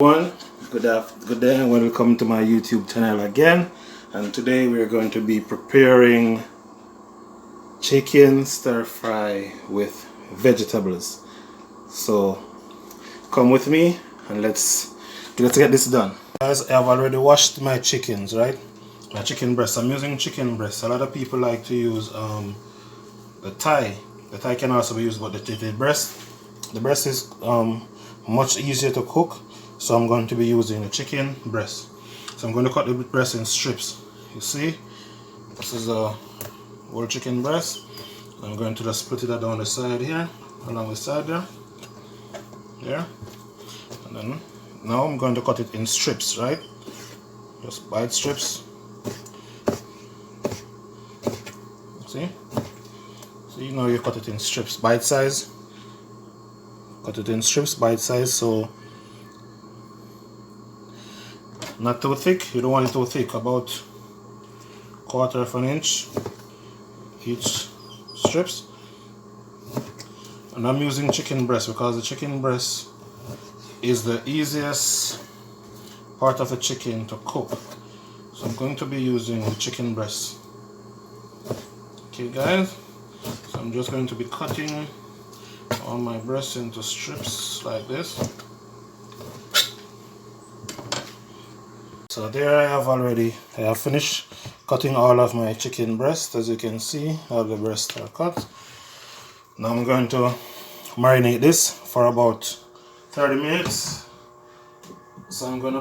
Everyone, good day and welcome to my YouTube channel again. And today we're going to be preparing chicken stir fry with vegetables. So come with me and let's get this done. Guys, I've already washed my chickens, right? My chicken breast. I'm using chicken breast. A lot of people like to use the thigh. The thigh can also be used, but the breast is much easier to cook. So I'm going to be using the chicken breast. So I'm going to cut the breast in strips. You see, this is a whole chicken breast. I'm going to just split it down the side here, along the side there, and then now I'm going to cut it in strips, right? Just bite strips. See? See, now you cut it in strips, bite size. Cut it in strips, bite size. So not too thick, you don't want it too thick, about 1/4 of an inch each strips. And I'm using chicken breast because the chicken breast is the easiest part of the chicken to cook. So I'm going to be using the chicken breast. Okay guys, so I'm just going to be cutting all my breast into strips like this. So there I have finished cutting all of my chicken breast. As you can see, all the breasts are cut. Now I'm going to marinate this for about 30 minutes. So I'm going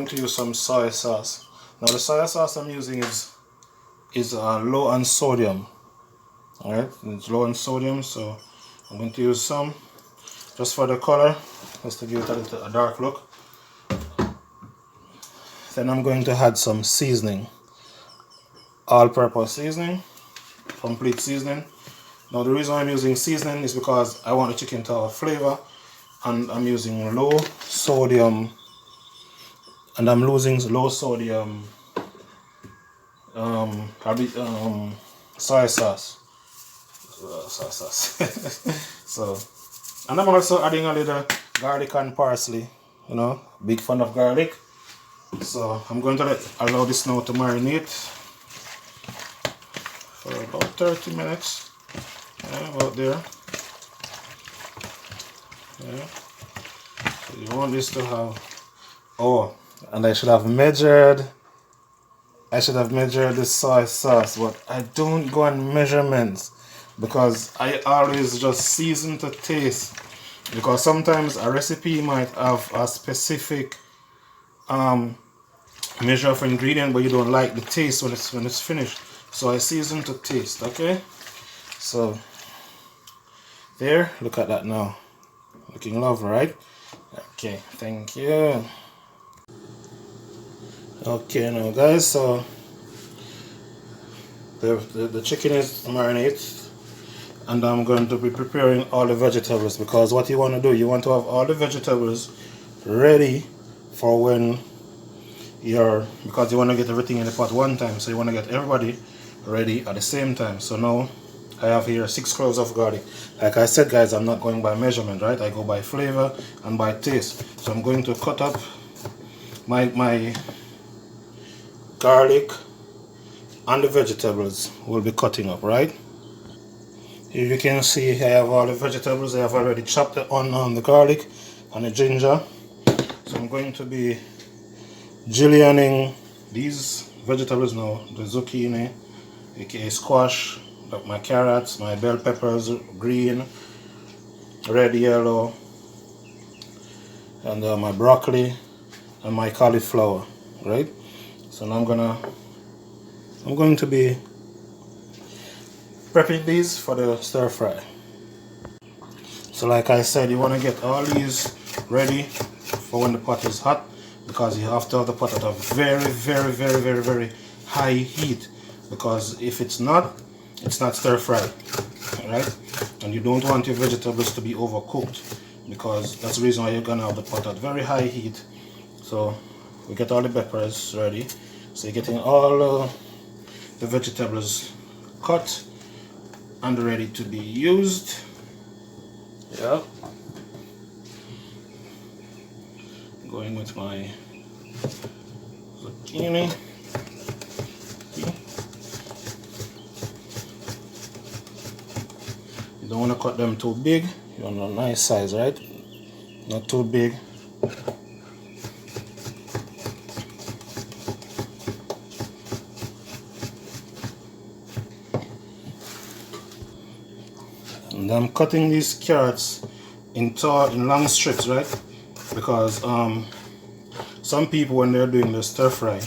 to use some soy sauce. Now the soy sauce I'm using is low on sodium. Alright, it's low on sodium, so I'm going to use some just for the color, just to give it a dark look. Then I'm going to add some seasoning, all-purpose seasoning, complete seasoning. Now the reason I'm using seasoning is because I want the chicken to have flavor, and I'm using low sodium soy sauce. So, and I'm also adding a little garlic and parsley. You know, big fan of garlic. So I'm going to allow this now to marinate for about 30 minutes. Yeah, about there. Yeah. So you want this to have, oh, and I should have measured the soy sauce, but I don't go on measurements because I always just season to taste, because sometimes a recipe might have a specific measure of ingredient, but you don't like the taste when it's finished. So I season to taste. Okay, so there, look at that now, looking lovely, right? Okay, thank you. Okay, now guys, so the chicken is marinated, and I'm going to be preparing all the vegetables, because what you want to do, you want to have all the vegetables ready for when because you want to get everything in the pot one time, so you want to get everybody ready at the same time. So now I have here 6 cloves of garlic. Like I said guys, I'm not going by measurement, right? I go by flavor and by taste. So I'm going to cut up my garlic, and the vegetables will be cutting up, right? Here you can see I have all the vegetables. I have already chopped the onion, the garlic and the ginger. So I'm going to be julienning these vegetables now. The zucchini, aka squash, my carrots, my bell peppers, green, red, yellow, and my broccoli and my cauliflower, right? So now I'm going to be prepping these for the stir fry. So like I said, you want to get all these ready for when the pot is hot, because you have to have the pot at a very high heat, because if it's not stir fried, right? And you don't want your vegetables to be overcooked, because that's the reason why you're gonna have the pot at very high heat. So we get all the peppers ready. So you're getting all the vegetables cut and ready to be used. Yeah. Going with my zucchini. You don't want to cut them too big. You want a nice size, right? Not too big. And I'm cutting these carrots in long strips, right? Because some people, when they're doing the stir fry,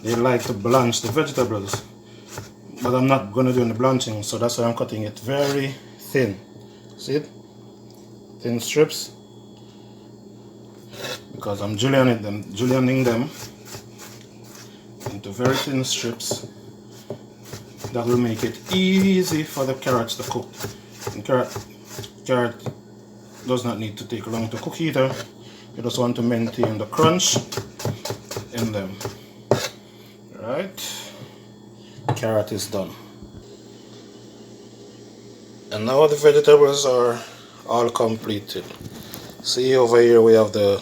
they like to blanch the vegetables, but I'm not going to do any blanching, so that's why I'm cutting it very thin. See it? Thin strips, because I'm julienning them into very thin strips. That will make it easy for the carrots to cook. And carrot does not need to take long to cook either. You just want to maintain the crunch in them. Right? Carrot is done. And now the vegetables are all completed. See, over here we have the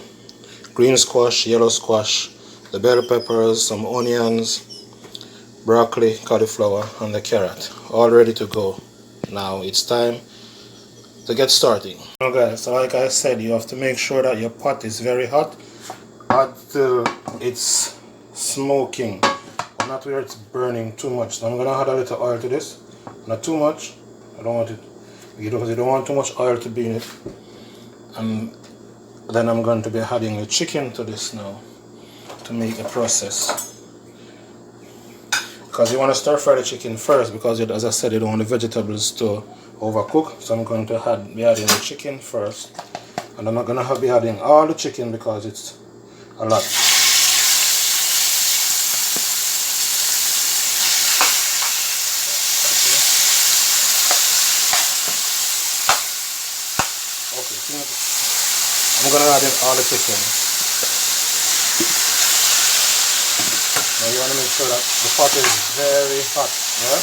green squash, yellow squash, the bell peppers, some onions, broccoli, cauliflower, and the carrot, all ready to go. Now it's time to get started. Now guys, so like I said, you have to make sure that your pot is very hot until it's smoking, not where it's burning too much. So I'm gonna add a little oil to this, not too much. I don't want it, because you don't want too much oil to be in it. And then I'm going to be adding the chicken to this now to make the process. Because you want to stir fry the chicken first, because as I said, you don't want the vegetables to overcook. So I'm going to be adding the chicken first, and I'm not going to be adding all the chicken because it's a lot. Okay, I'm going to add in all the chicken. Now you want to make sure that the pot is very hot, yeah?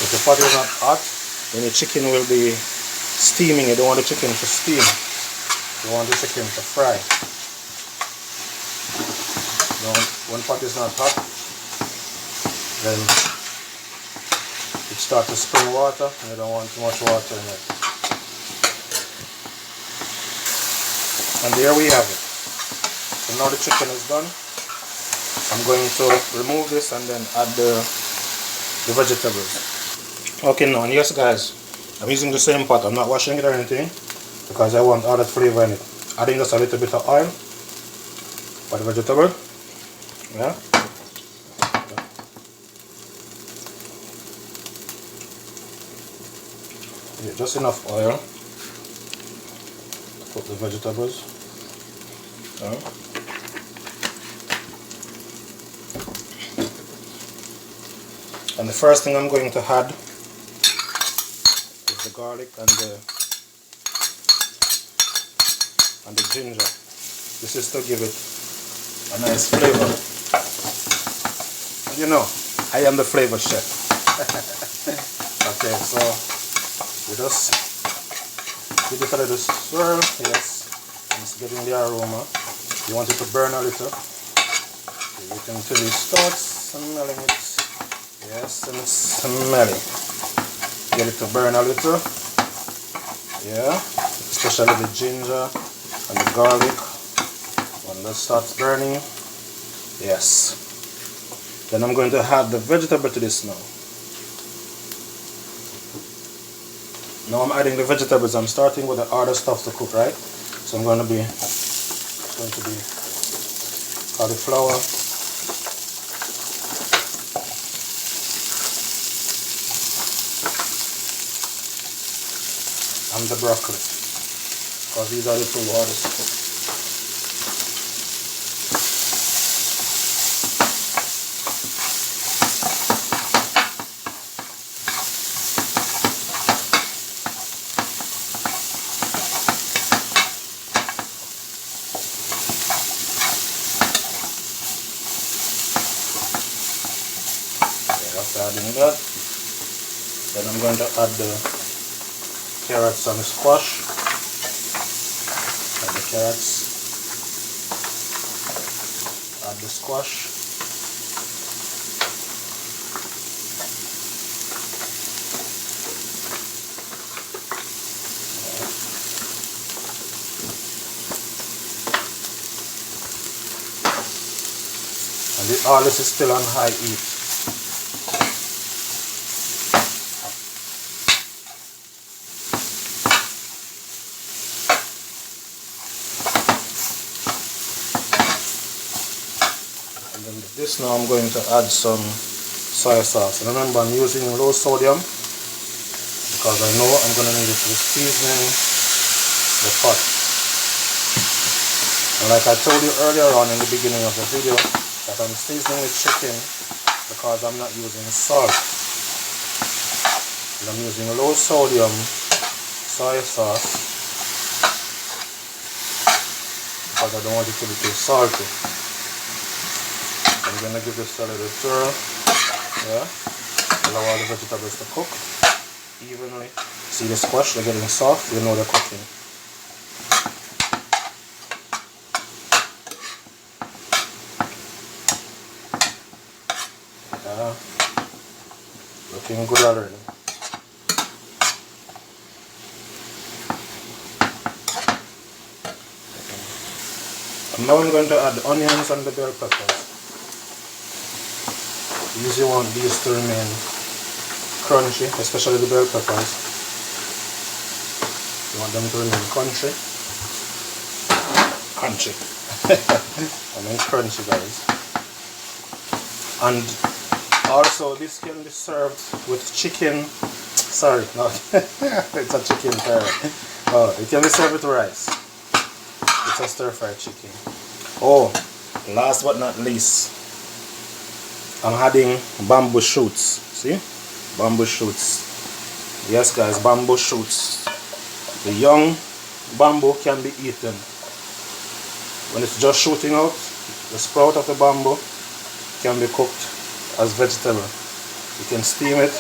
If the pot is not hot, then the chicken will be steaming. You don't want the chicken to steam. You want the chicken to fry. Now, when pot is not hot, then it starts to spring water, and you don't want too much water in it. And there we have it. So now the chicken is done. I'm going to remove this and then add the vegetables. Okay, now, and yes guys, I'm using the same pot. I'm not washing it or anything because I want all that flavor in it. Adding just a little bit of oil for the vegetable. Yeah. Yeah, just enough oil to cook the vegetables. Yeah. And the first thing I'm going to add is the garlic and the ginger. This is to give it a nice flavor. You know, I am the flavor chef. Okay, so we just give it a little swirl. Yes, and it's getting the aroma. You want it to burn a little. You can until it starts smelling it. Yes, and it's smelling. Get it to burn a little. Yeah, especially the ginger and the garlic. When that starts burning, yes. Then I'm going to add the vegetable to this now. Now I'm adding the vegetables. I'm starting with the harder stuff to cook, right? So I'm going to be cauliflower, and the broccoli, because these are the two hardest to cook. Adding that. Then I'm going to add the carrots and the squash. Add the carrots. Add the squash. And all this is still on high heat. And then this now I'm going to add some soy sauce. And remember, I'm using low sodium because I know I'm going to need it for seasoning the pot. And like I told you earlier on in the beginning of the video, that I'm seasoning the chicken because I'm not using salt. And I'm using low sodium soy sauce because I don't want it to be too salty. I'm going to give this a little twirl. Yeah. Allow all the vegetables to cook evenly. See the squash, they're getting soft, you know they're cooking. Looking good already. And now I'm going to add the onions and the bell peppers. You usually want these to remain crunchy, especially the bell peppers. You want them to remain crunchy. Crunchy. I mean crunchy, guys. And also, this can be served with chicken. Sorry, no, it's a chicken curry. Oh, it can be served with rice. It's a stir-fried chicken. Oh, last but not least, I'm adding bamboo shoots. See, bamboo shoots. Yes, guys, bamboo shoots. The young bamboo can be eaten. When it's just shooting out, the sprout of the bamboo can be cooked as vegetable. You can steam it,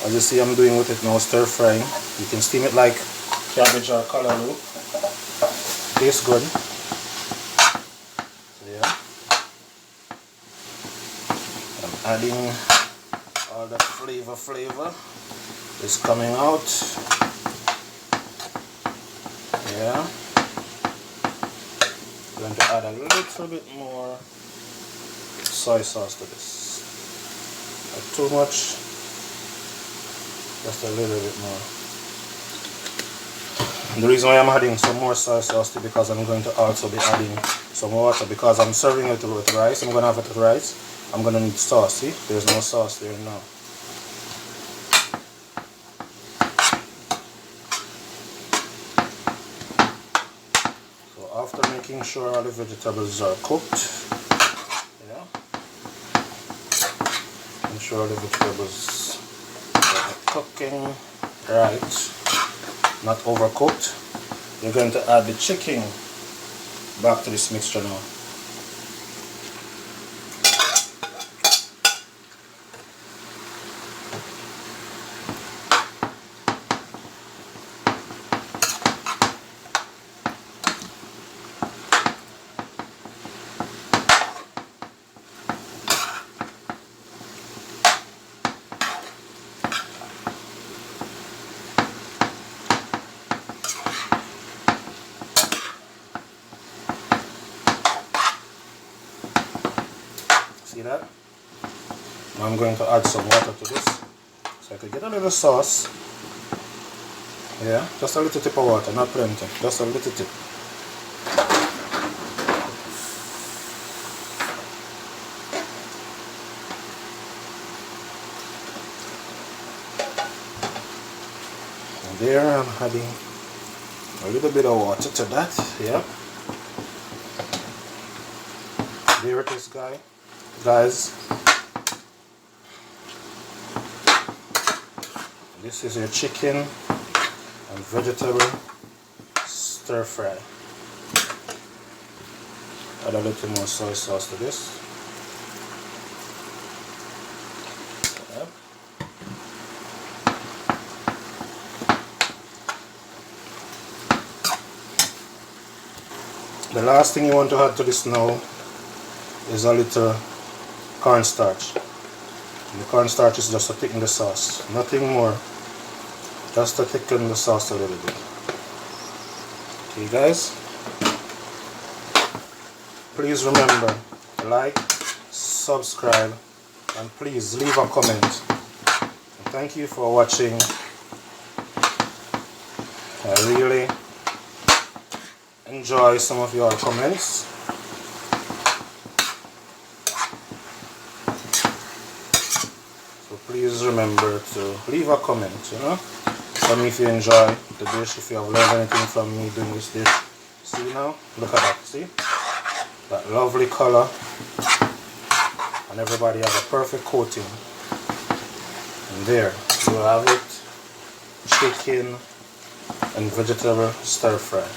as you see I'm doing with it now, stir frying. You can steam it like cabbage or callaloo. Tastes good. So yeah, I'm adding all the flavor is coming out. Yeah, I'm going to add a little bit more soy sauce to this. Not too much, just a little bit more. And the reason why I'm adding some more soy sauce is because I'm going to also be adding some water, because I'm serving it with rice. I'm going to have it with rice. I'm going to need sauce. See, there's no sauce there now. So after making sure all the vegetables are cooked, sure the vegetables are cooking right, not overcooked. You're going to add the chicken back to this mixture now. See that? Now I'm going to add some water to this so I could get a little sauce. Yeah, just a little tip of water, not plenty, just a little tip. And there I'm adding a little bit of water to that. Yeah. There it is, guys. This is your chicken and vegetable stir fry. Add a little more soy sauce to this. Yeah. The last thing you want to add to this now is a little cornstarch. And the cornstarch is just to thicken the sauce, nothing more, just to thicken the sauce a little bit. Okay guys, please remember to like, subscribe, and please leave a comment. And thank you for watching. I really enjoy some of your comments. So please remember to leave a comment, you know. Tell me if you enjoy the dish, if you have learned anything from me doing this dish. See now? Look at that, see? That lovely color. And everybody has a perfect coating. And there, you have it. Chicken and vegetable stir fry.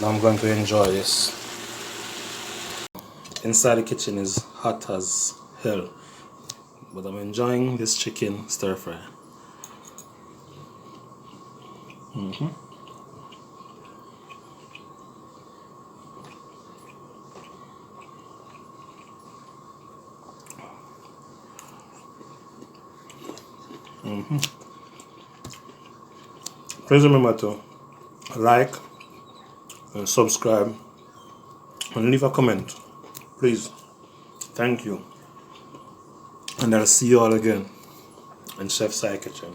Now I'm going to enjoy this. Inside the kitchen is hot as hell, but I'm enjoying this chicken stir fry. Please remember to like and subscribe and leave a comment, please. Thank you, and I'll see you all again in Chef Sai Kitchen.